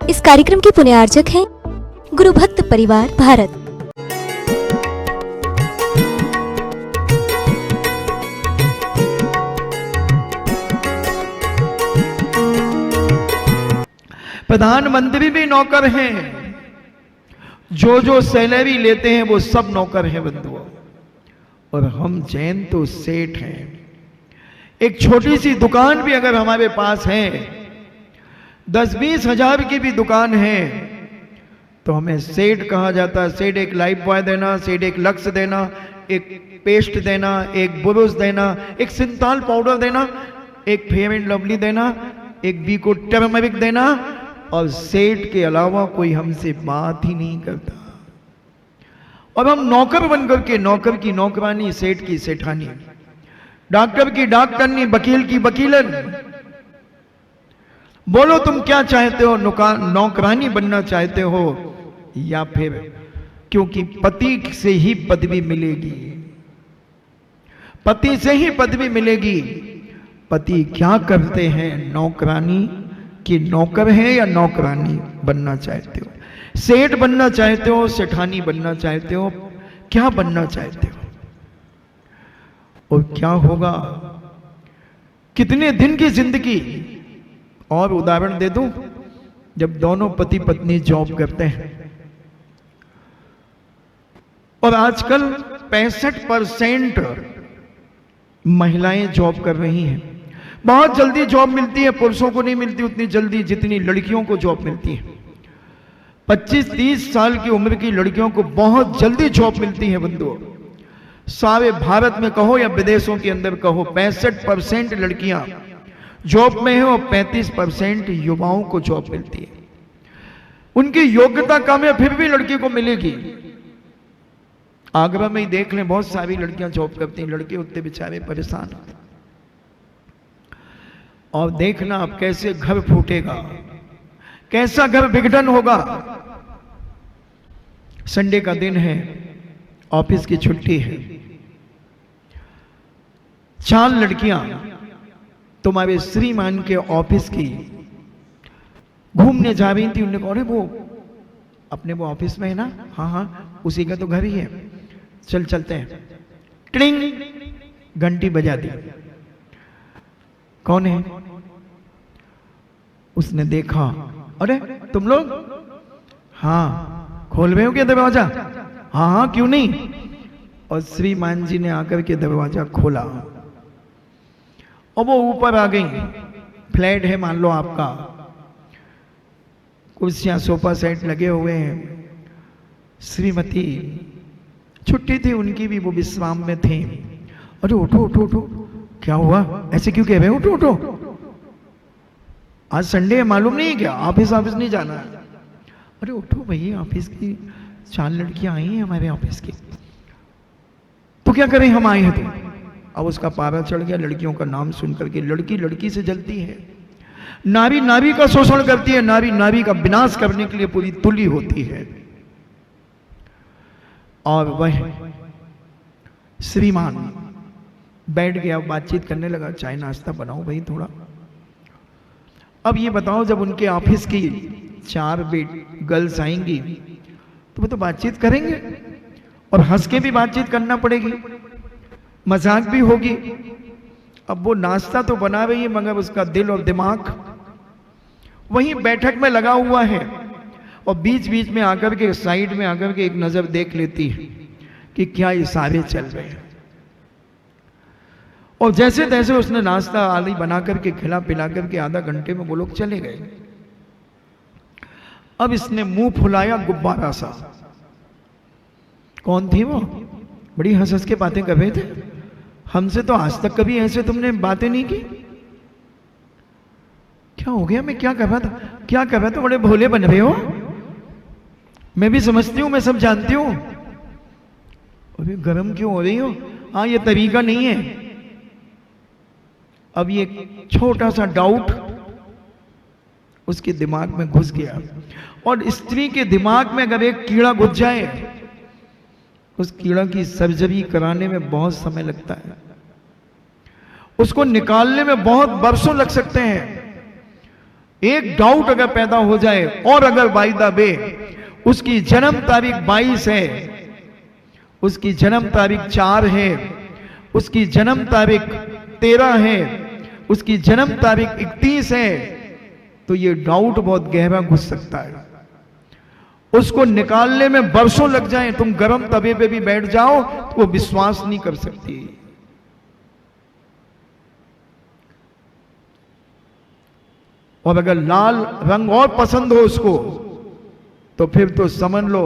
इस कार्यक्रम के पुण्यार्चक हैं गुरु भक्त परिवार भारत। प्रधानमंत्री भी नौकर हैं, जो सैलरी लेते हैं वो सब नौकर हैं बंधुओं, और हम जैन तो सेठ हैं। एक छोटी सी दुकान भी अगर हमारे पास है, 10-20 हजार की भी दुकान है, तो हमें सेठ कहा जाता है। सेठ एक लाइफ बॉय देना, सेठ एक लक्स देना, एक पेस्ट देना, एक बुरुश देना, एक सिंथॉल पाउडर देना, एक फेयर एंड लवली देना, एक बीको टर्मरिक देना, और सेठ के अलावा कोई हमसे बात ही नहीं करता। और हम नौकर बनकर के, नौकर की नौकरानी, सेठ की सेठानी, डॉक्टर की डॉक्टरनी, वकील की वकीलन। बोलो तुम क्या चाहते हो, नौकरानी बनना चाहते हो या फिर, क्योंकि पति से ही पदवी मिलेगी, पति से ही पदवी मिलेगी। पति क्या करते हैं, नौकरानी की नौकर है या नौकरानी बनना चाहते हो, सेठ बनना चाहते हो, सेठानी बनना चाहते हो, क्या बनना चाहते हो, और क्या होगा, कितने दिन की जिंदगी। और उदाहरण दे दूं, जब दोनों पति पत्नी जॉब करते हैं, और आजकल 65% महिलाएं जॉब कर रही हैं। बहुत जल्दी जॉब मिलती है, पुरुषों को नहीं मिलती उतनी जल्दी जितनी लड़कियों को जॉब मिलती है। 25-30 साल की उम्र की लड़कियों को बहुत जल्दी जॉब मिलती है बंधुओं। सारे भारत में कहो या विदेशों के अंदर कहो, 65% लड़कियां जॉब में है और 35% युवाओं को जॉब मिलती है। उनकी योग्यता कम है, फिर भी लड़की को मिलेगी। आगरा में ही देख लें, बहुत सारी लड़कियां जॉब करती हैं, लड़के उतने बेचारे परेशान होते। और देखना अब कैसे घर फूटेगा, कैसा घर विघटन होगा। संडे का दिन है, ऑफिस की छुट्टी है, 4 लड़कियां तुम्हारे श्रीमान के ऑफिस की घूमने जा रही थी। उन्होंने कहा, अरे वो अपने वो ऑफिस में है ना, हाँ हाँ उसी का तो घर ही है, चल चलते हैं। टिंग, घंटी बजा दी। कौन है? उसने देखा, अरे तुम लोग, हाँ खोल रहे हो क्या दरवाजा? हाँ हाँ क्यों नहीं। और श्रीमान जी ने आकर के दरवाजा खोला, और वो ऊपर आ गई। फ्लैट है मान लो आपका, कुर्सियां सोफा सेट लगे हुए हैं। श्रीमती छुट्टी थी उनकी भी, वो विश्राम में थे। अरे उठो उठो उठो, क्या हुआ, ऐसे क्यों कह रहे हो, उठो उठो, आज संडे है, मालूम नहीं है क्या, ऑफिस नहीं जाना है? अरे उठो भैया, ऑफिस की 4 लड़कियां आई हैं हमारे ऑफिस की, तो क्या करें, हम आए हैं तो। अब उसका पारा चढ़ गया। लड़कियों का नाम सुनकर के लड़की लड़की से जलती है, नारी नारी का शोषण करती है, नारी नारी का विनाश करने के लिए पूरी तुली होती है। और वह श्रीमान बैठ गया, बातचीत करने लगा, चाय नाश्ता बनाओ भाई थोड़ा। अब ये बताओ, जब उनके ऑफिस की 4 गर्ल्स आएंगी तो वो तो बातचीत करेंगे, और हंस के भी बातचीत करना पड़ेगी, मजाक भी होगी। अब वो नाश्ता तो बना रही है, मगर उसका दिल और दिमाग वहीं बैठक में लगा हुआ है। और बीच बीच में आकर के, साइड में आकर के एक नजर देख लेती है कि क्या इशारे चल रहे हैं। और जैसे तैसे उसने नाश्ता आदि बना करके खिला पिला करके आधा घंटे में वो लोग चले गए। अब इसने मुंह फुलाया गुब्बारा सा। कौन थी वो? बड़ी हंस हंस के बातें कर रहे थे, हमसे तो आज तक कभी ऐसे तुमने बातें नहीं की। क्या हो गया, मैं क्या कर रहा था, क्या कर रहा था, बड़े भोले बन रहे हो। मैं भी समझती हूं, मैं सब जानती हूं। अभी गर्म क्यों हो रही हो? हाँ ये तरीका नहीं है। अब ये छोटा सा डाउट उसके दिमाग में घुस गया। और स्त्री के दिमाग में अगर एक कीड़ा घुस जाए, उस कीड़ा की सर्जरी कराने में बहुत समय लगता है, उसको निकालने में बहुत वर्षों लग सकते हैं। एक डाउट अगर पैदा हो जाए और अगर बाय द वे उसकी जन्म तारीख 22 है, उसकी जन्म तारीख 4 है, उसकी जन्म तारीख 13 है, उसकी जन्म तारीख 31 है, तो ये डाउट बहुत गहरा घुस सकता है। उसको निकालने में बरसों लग जाए, तुम गर्म तवे पे भी बैठ जाओ तो वो विश्वास नहीं कर सकती। और अगर लाल रंग और पसंद हो उसको तो फिर तो समझ लो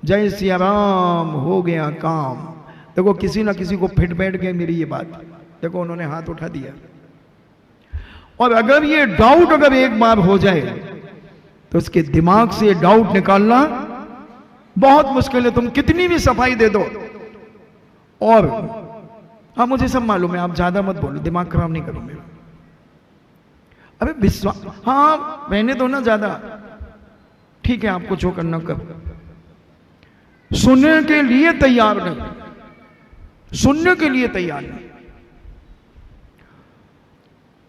जय सिया राम, हो गया काम। देखो किसी ना किसी को फिट बैठ गई मेरी ये बात, देखो उन्होंने हाथ उठा दिया। और अगर ये डाउट अगर एक बार हो जाए तो उसके दिमाग से ये डाउट निकालना बहुत मुश्किल है। तुम कितनी भी सफाई दे दो। और हाँ मुझे सब मालूम है, आप ज्यादा मत बोलो, दिमाग खराब नहीं करो मेरा। अबे विश्वास, हाँ रहने दो ना ज्यादा, ठीक है आपको जो करना करो। सुनने के लिए तैयार नहीं, सुनने के लिए तैयार नहीं।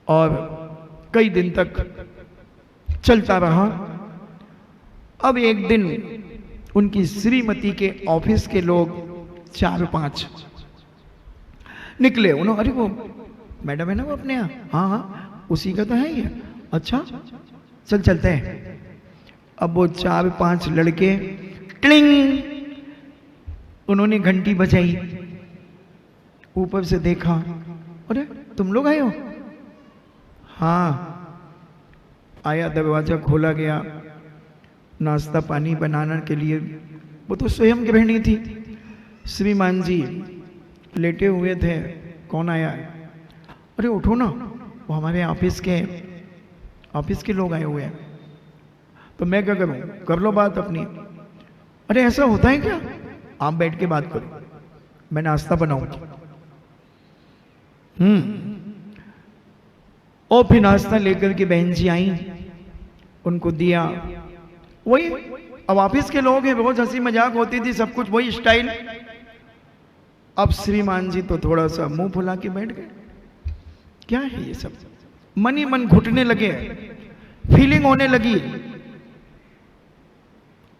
और कई दिन तक चलता रहा। अब एक दिन उनकी श्रीमती के ऑफिस के लोग 4-5 निकले। उन्होंने, अरे वो मैडम है ना वो अपने यहाँ, हाँ हाँ उसी का तो है ये, अच्छा चल चलते हैं। अब वो 4-5 लड़के क्लिंग, उन्होंने घंटी बजाई, ऊपर से देखा, अरे तुम लोग आए हो? हाँ आया, दरवाजा खोला गया, नाश्ता पानी बनाने के लिए, वो तो स्वयं गृहिणी थी। श्रीमान जी लेटे हुए थे, कौन आया? अरे उठो ना, वो हमारे ऑफिस के लोग आए हुए हैं। तो मैं क्या करूं, कर लो बात अपनी। अरे ऐसा होता है क्या? आप बैठ के बात करो, मैं नाश्ता बनाऊंगी। और फिर नाश्ता लेकर के बहन जी आई, उनको दिया। वही अब ऑफिस के लोग हैं, रोज हंसी मजाक होती थी, सब कुछ वही स्टाइल। अब श्रीमान जी तो थोड़ा सा मुंह फुला के बैठ गए। क्या है ये सब? मन ही मन घुटने लगे, फीलिंग होने लगी।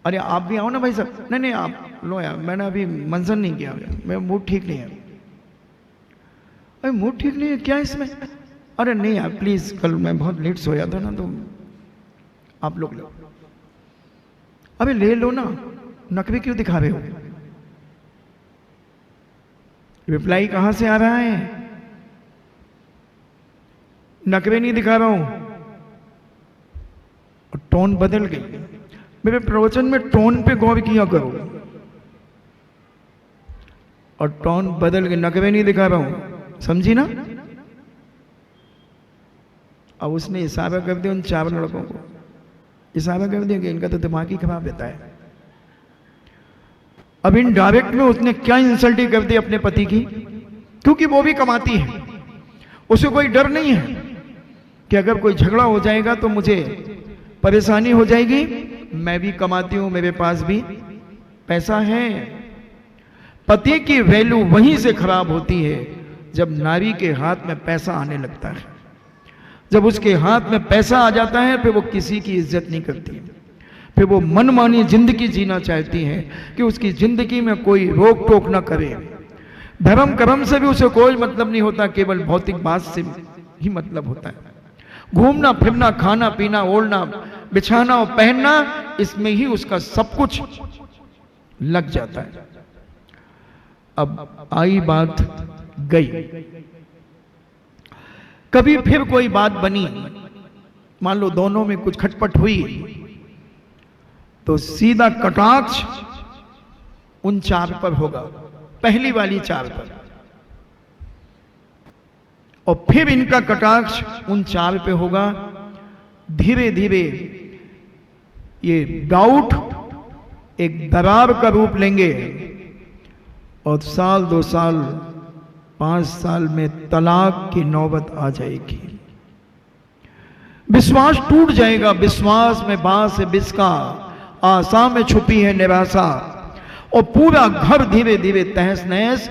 अरे आप भी आओ ना भाई साहब। नहीं नहीं आप लो यार, मैंने अभी मंजन नहीं किया, मेरा मूड ठीक नहीं है। अरे मूड ठीक नहीं है क्या इसमें? अरे नहीं यार प्लीज, कल मैं बहुत लेट सोया था ना, तो आप लोग लो। अबे ले लो ना, नकबे क्यों दिखा रहे हो? रिप्लाई कहां से आ रहा है? नकबे नहीं दिखा रहा हूं। टोन बदल गई। मेरे प्रवचन में टोन पे गौर किया करो। और टोन बदल गई, नकबे नहीं दिखा रहा हूं, समझी ना? अब उसने इशारा कर दिया उन 4 लड़कों को, इशारा कर दिया कि इनका तो दिमाग ही खराब रहता है। अब इन डायरेक्ट में उसने क्या इंसल्ट कर दी अपने पति की, क्योंकि वो भी कमाती है, उसे कोई डर नहीं है कि अगर कोई झगड़ा हो जाएगा तो मुझे परेशानी हो जाएगी। मैं भी कमाती हूं, मेरे पास भी पैसा है। पति की वैल्यू वहीं से खराब होती है जब नारी के हाथ में पैसा आने लगता है। जब उसके हाथ में पैसा आ जाता है फिर वो किसी की इज्जत नहीं करती, फिर वो मनमानी जिंदगी जीना चाहती है कि उसकी जिंदगी में कोई रोक टोक ना करे। धर्म कर्म से भी उसे कोई मतलब नहीं होता, केवल भौतिक बात से ही मतलब होता है। घूमना फिरना, खाना पीना, ओढ़ना बिछाना और पहनना, इसमें ही उसका सब कुछ लग जाता है। अब आई बात गई। कभी फिर कोई बात बनी, मान लो दोनों में कुछ खटपट हुई, तो सीधा कटाक्ष उन 4 पर होगा, पहली वाली 4 पर। और फिर इनका कटाक्ष उन 4 पे होगा। धीरे धीरे ये डाउट एक दरार का रूप लेंगे और 1 2 साल 5 साल में तलाक की नौबत आ जाएगी। विश्वास टूट जाएगा। विश्वास में बांस है बिस्का, आशा में छुपी है निराशा। और पूरा घर धीरे धीरे तहस नहस,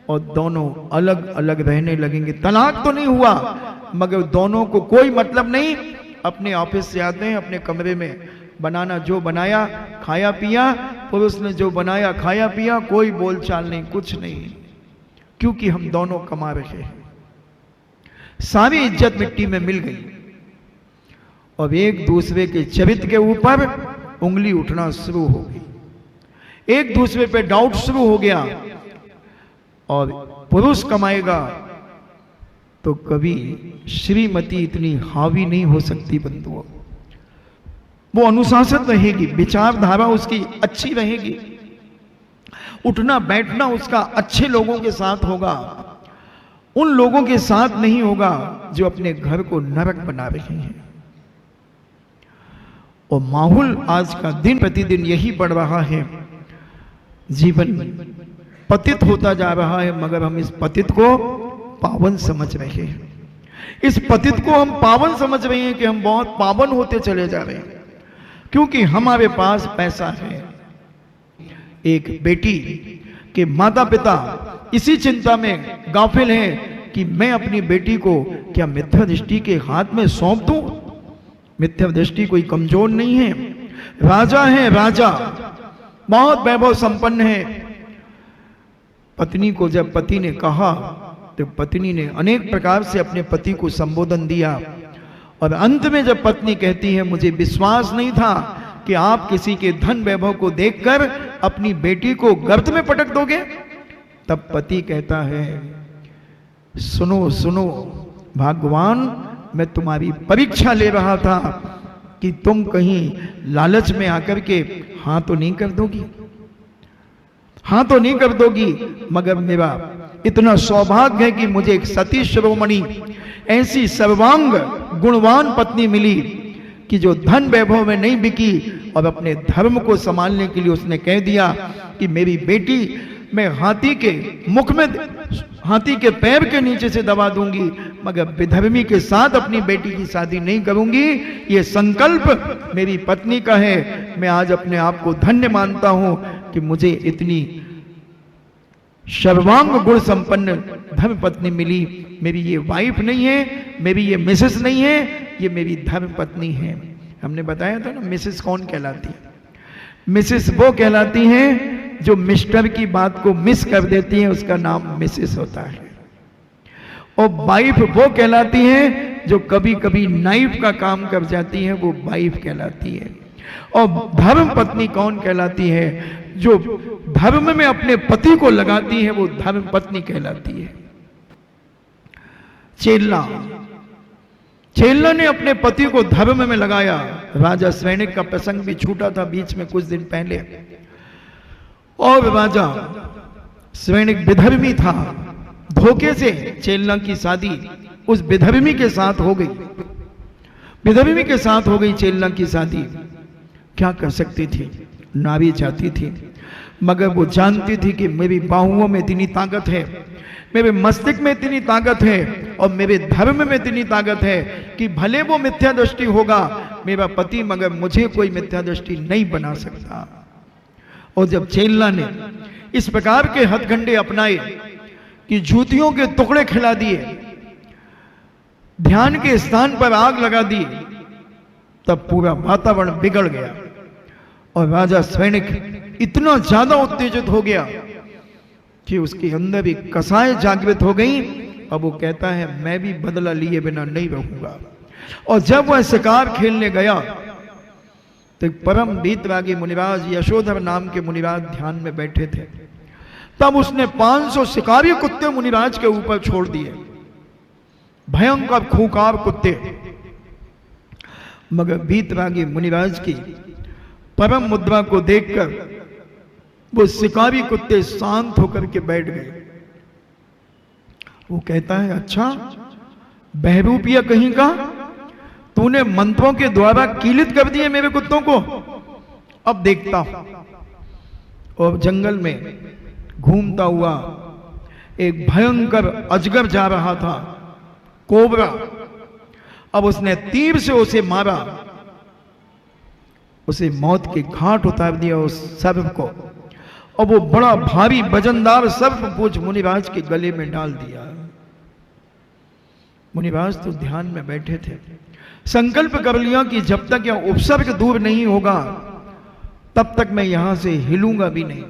और दोनों अलग अलग रहने लगेंगे। तलाक तो नहीं हुआ, मगर दोनों को कोई मतलब नहीं, अपने ऑफिस से आते हैं, अपने कमरे में बनाना जो बनाया खाया पिया, पुरुष ने जो बनाया खाया पिया, कोई बोलचाल नहीं, कुछ नहीं, क्योंकि हम दोनों कमा रहे हैं। सारी इज्जत मिट्टी में मिल गई और एक दूसरे के चरित्र के ऊपर उंगली उठना शुरू हो गई, एक दूसरे पे डाउट शुरू हो गया। और पुरुष कमाएगा तो कभी श्रीमती इतनी हावी नहीं हो सकती बंधुओं, वो अनुशासित रहेगी, विचारधारा उसकी अच्छी रहेगी, उठना बैठना उसका अच्छे लोगों के साथ होगा, उन लोगों के साथ नहीं होगा जो अपने घर को नरक बना रहे हैं। और माहौल आज का दिन प्रतिदिन यही बढ़ रहा है, जीवन पतित होता जा रहा है, मगर हम इस पतित को पावन समझ रहे हैं। इस पतित को हम पावन समझ रहे हैं कि हम बहुत पावन होते चले जा रहे हैं, क्योंकि हमारे पास पैसा है। एक बेटी के माता पिता इसी चिंता में गाफिल हैं कि मैं अपनी बेटी को क्या मिथ्या दृष्टि के हाथ में सौंप दूं। मिथ्या दृष्टि कोई कमजोर नहीं है, राजा है, राजा बहुत वैभव संपन्न है। पत्नी को जब पति ने कहा तो पत्नी ने अनेक प्रकार से अपने पति को संबोधन दिया, और अंत में जब पत्नी कहती है मुझे विश्वास नहीं था कि आप किसी के धन वैभव को देखकर अपनी बेटी को गर्त में पटक दोगे, तब पति कहता है सुनो सुनो भगवान, मैं तुम्हारी परीक्षा ले रहा था कि तुम कहीं लालच में आकर के हाँ तो नहीं कर दोगी, हाँ तो नहीं कर दोगी। मगर मेरा इतना सौभाग्य है कि मुझे एक सती शिरोमणि ऐसी सर्वांग गुणवान पत्नी मिली कि जो धन वैभव में नहीं बिकी, और अपने धर्म को संभालने के लिए उसने कह दिया कि मेरी बेटी मैं हाथी के मुख में, हाथी के पैर के नीचे से दबा दूंगी, मगर विधर्मी के साथ अपनी बेटी की शादी नहीं करूंगी। ये संकल्प मेरी पत्नी का है। मैं आज अपने आप को धन्य मानता हूं कि मुझे इतनी सर्वांग गुण संपन्न धर्म पत्नी मिली। मेरी ये वाइफ नहीं है, मेरी ये मिसेस नहीं है, ये मेरी धर्म पत्नी है। हमने बताया था ना मिसेस कौन कहलाती है। मिसेस वो कहलाती हैं जो मिस्टर की बात को मिस कर देती हैं, उसका नाम मिसेस होता है। और वाइफ वो कहलाती हैं जो कभी कभी नाइफ का काम कर जाती हैं, वो वाइफ कहलाती है। और धर्म पत्नी कौन कहलाती है? जो धर्म में अपने पति को लगाती है, वो धर्म पत्नी कहलाती है। चेल्ला ने अपने पति को धर्म में लगाया। राजा सैनिक का प्रसंग भी छूटा था बीच में कुछ दिन पहले, और राजा सैनिक विधर्मी था। धोखे से चेल्ला की शादी उस विधर्मी के साथ हो गई, विधर्मी के साथ हो गई चेल्ला की शादी। क्या कर सकती थी, नारी चाहती थी, मगर वो जानती थी कि मेरी बाहुओं में इतनी ताकत है, मेरे मस्तिष्क में इतनी ताकत है, और मेरे धर्म में इतनी ताकत है कि भले वो मिथ्या दृष्टि होगा मेरा पति, मगर मुझे कोई मिथ्या दृष्टि नहीं बना सकता। और जब चेल्ला ने इस प्रकार के हथकंडे अपनाए कि जूतियों के टुकड़े खिला दिए, ध्यान के स्थान पर आग लगा दी, तब पूरा वातावरण बिगड़ गया। और राजा सैनिक इतना ज्यादा उत्तेजित हो गया कि उसके अंदर एक कसाय जागृत हो गई। अब वो कहता है मैं भी बदला लिए बिना नहीं रहूंगा। और जब वह शिकार खेलने गया तो परम वीतरागी मुनिराज यशोधर नाम के मुनिराज ध्यान में बैठे थे। तब उसने 500 शिकारी कुत्ते मुनिराज के ऊपर छोड़ दिए, भयंकर खूंखार कुत्ते। मगर वीतरागी मुनिराज की परम मुद्रा को देखकर वो शिकारी कुत्ते शांत होकर के बैठ गए। वो कहता है अच्छा बहरूपिया कहीं का, तूने मंत्रों के द्वारा कीलित कर दिए मेरे कुत्तों को, अब देखता हूं। और जंगल में घूमता हुआ एक भयंकर अजगर जा रहा था, कोबरा। अब उसने तीर से उसे मारा, उसे मौत के घाट उतार दिया उस सर्प को। और वो बड़ा भारी वजनदार सर्प पूछ मुनिराज के गले में डाल दिया। मुनिराज तो ध्यान में बैठे थे। संकल्प कर लिया कि जब तक यह उपसर्ग दूर नहीं होगा तब तक मैं यहां से हिलूंगा भी नहीं।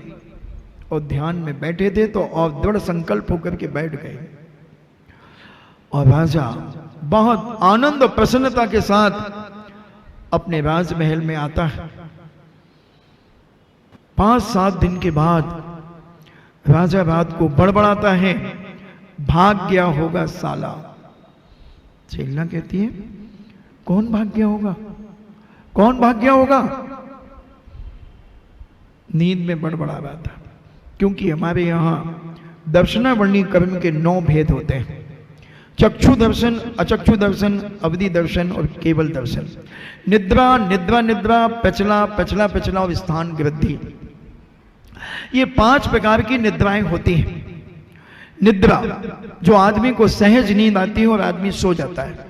और ध्यान में बैठे थे तो और दृढ़ संकल्प होकर के बैठ गए। और राजा बहुत आनंद और प्रसन्नता के साथ अपने राजमहल में आता है। 5-7 दिन के बाद राजा रात को बड़बड़ाता है, भाग गया होगा साला। चेल्ला कहती है, कौन भाग गया होगा, कौन भाग गया होगा? नींद में बड़बड़ा रहा था, क्योंकि हमारे यहां दर्शनावर्णी कर्म के 9 भेद होते हैं। चक्षु दर्शन, अचक्षु दर्शन, अवधि दर्शन और केवल दर्शन। निद्रा, निद्रा निद्रा, पचला, पचला पचला और स्थान वृद्धि, ये 5 प्रकार की निद्राएं होती हैं। निद्रा जो आदमी को सहज नींद आती है और आदमी सो जाता है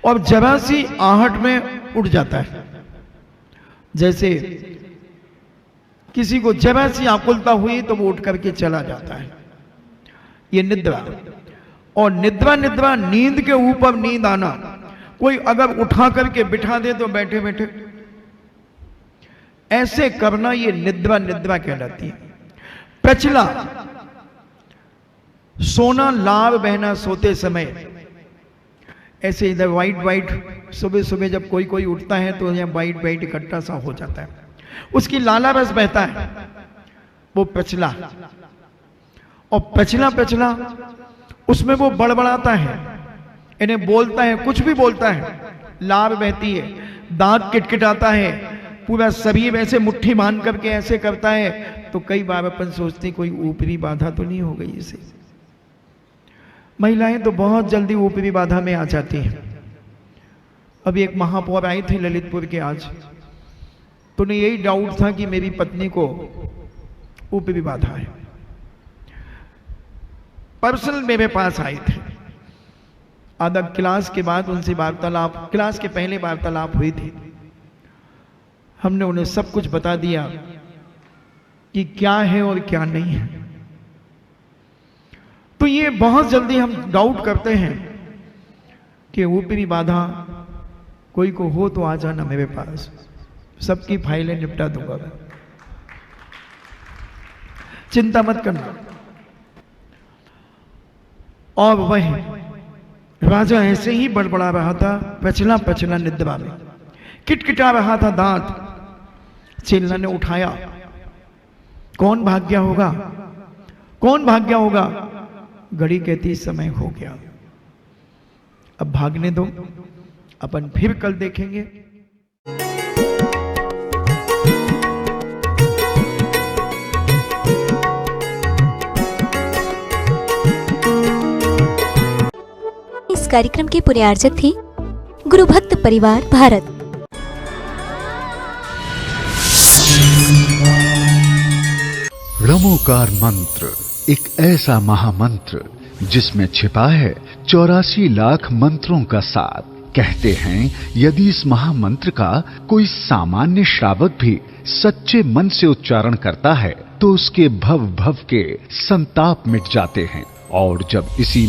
और जरा सी आहट में उठ जाता है। जैसे किसी को जरा सी आकुलता हुई तो वो उठ करके चला जाता है, ये निद्रा। और निद्रा निद्रा नींद के ऊपर नींद आना, कोई अगर उठा करके बिठा दे तो बैठे बैठे ऐसे करना, ये निद्रा निद्रा कहलाती है। प्रचला सोना, लाभ बहना सोते समय, ऐसे इधर वाइट वाइट, सुबह सुबह जब कोई कोई उठता है तो यह वाइट वाइट इकट्ठा सा हो जाता है, उसकी लाला रस बहता है, वो प्रचला। और प्रचला प्रचला उसमें वो बड़बड़ाता है, इन्हें बोलता है, कुछ भी बोलता है, लार बहती है, दांत किटकिटाता है, पूरा शरीर ऐसे मुट्ठी बांध करके ऐसे करता है। तो कई बार अपन सोचते कोई ऊपरी बाधा तो नहीं हो गई इसे। महिलाएं तो बहुत जल्दी ऊपरी बाधा में आ जाती हैं। अभी एक महापौर आए थे ललितपुर के आज, तो उन्हें यही डाउट था कि मेरी पत्नी को ऊपरी बाधा है। पर्सनल मेरे पास आए थे, आधा क्लास के बाद उनसे वार्तालाप, क्लास के पहले वार्तालाप हुई थी। हमने उन्हें सब कुछ बता दिया कि क्या है और क्या नहीं है। तो ये बहुत जल्दी हम डाउट करते हैं कि ऊपरी बाधा कोई को हो तो आ जाना मेरे पास, सबकी फाइलें निपटा दूंगा, चिंता मत करना। और वह राजा ऐसे ही बड़बड़ा रहा था, पचला पचला निद्रा में किटकिटा रहा था दांत। चेल्ला ने उठाया, कौन भाग गया होगा, कौन भाग गया होगा? घड़ी कहती समय हो गया, अब भागने दो, अपन फिर कल देखेंगे। इस कार्यक्रम के पूरे आयोजक थे गुरुभक्त परिवार भारत। रमोकार मंत्र एक ऐसा महामंत्र जिसमें छिपा है 84 लाख मंत्रों का सार। कहते हैं यदि इस महामंत्र का कोई सामान्य श्रावक भी सच्चे मन से उच्चारण करता है तो उसके भव भव के संताप मिट जाते हैं। और जब इसी